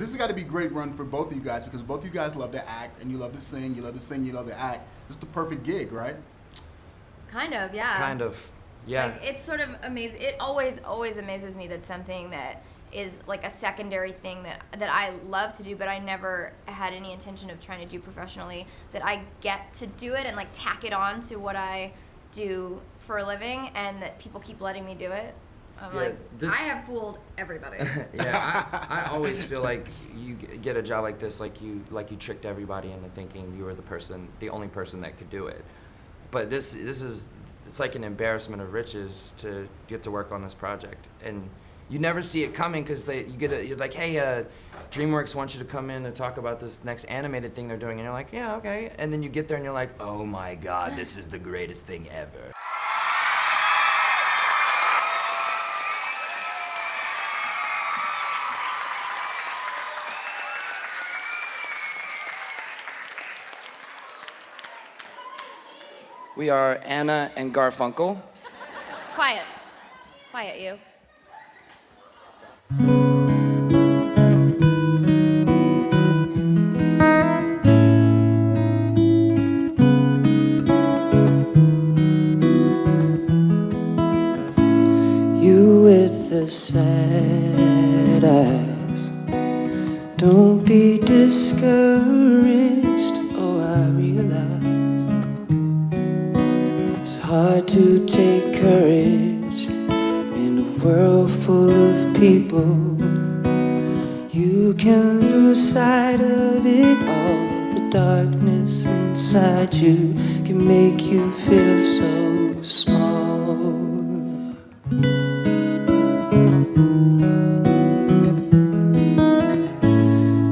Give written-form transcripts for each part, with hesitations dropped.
this has got to be a great run for both of you guys because both of you guys love to act and you love to sing, you love to sing, you love to act. It's the perfect gig, right? Kind of, yeah. Kind of, yeah. Like, it's sort of amazing. It always amazes me that something that is like a secondary thing that I love to do, but I never had any intention of trying to do professionally, that I get to do it and like tack it on to what I do for a living, and that people keep letting me do it. I'm like, I have fooled everybody. Yeah, I always feel like you get a job like this, like you tricked everybody into thinking you were the only person that could do it. But this is, it's like an embarrassment of riches to get to work on this project, and you never see it coming because you're like, hey, DreamWorks wants you to come in and talk about this next animated thing they're doing, and you're like, yeah, okay, and then you get there and you're like, oh my God, this is the greatest thing ever. We are Anna and Garfunkel. Quiet. Quiet, you. You with the sad eyes, don't be discouraged. Oh, I realize it's hard to take courage in a world full of people. You can lose sight of it all. The darkness inside you can make you feel so small.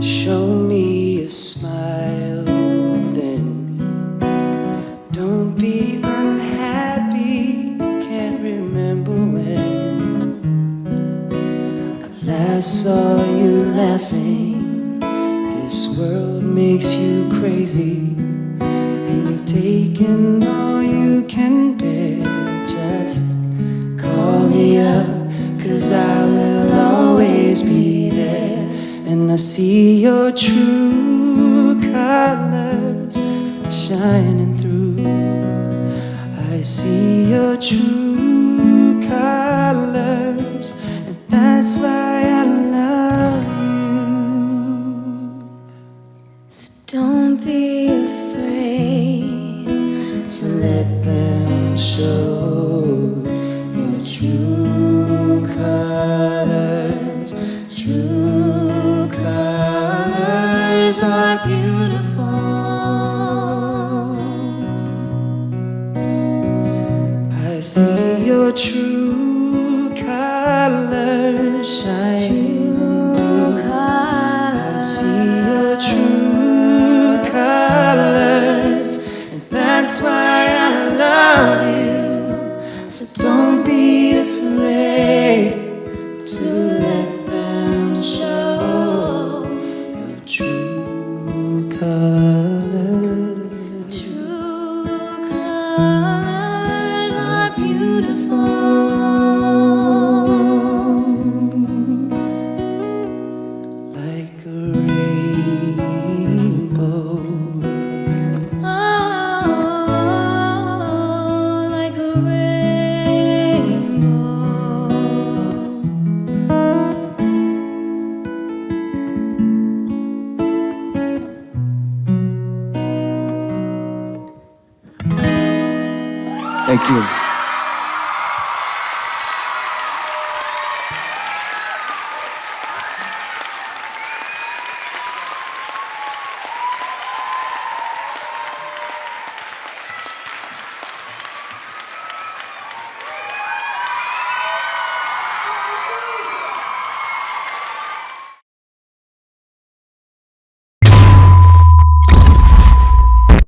Show me a smile then. Don't be unhappy. Can't remember when I last saw you laughing. This world makes you crazy, and you've taken all you can bear. Just call me up, 'cause I will always be there. And I see your true colors shining through. I see your true colors, and that's why I love you. So don't be afraid to let them show your true colors. True colors are beautiful. I see your true colors shining through. I see your true colors, and that's why I love you. So don't be afraid to let them show your true colors. True colors are beautiful, like a rainbow. Oh, like a rainbow. Thank you.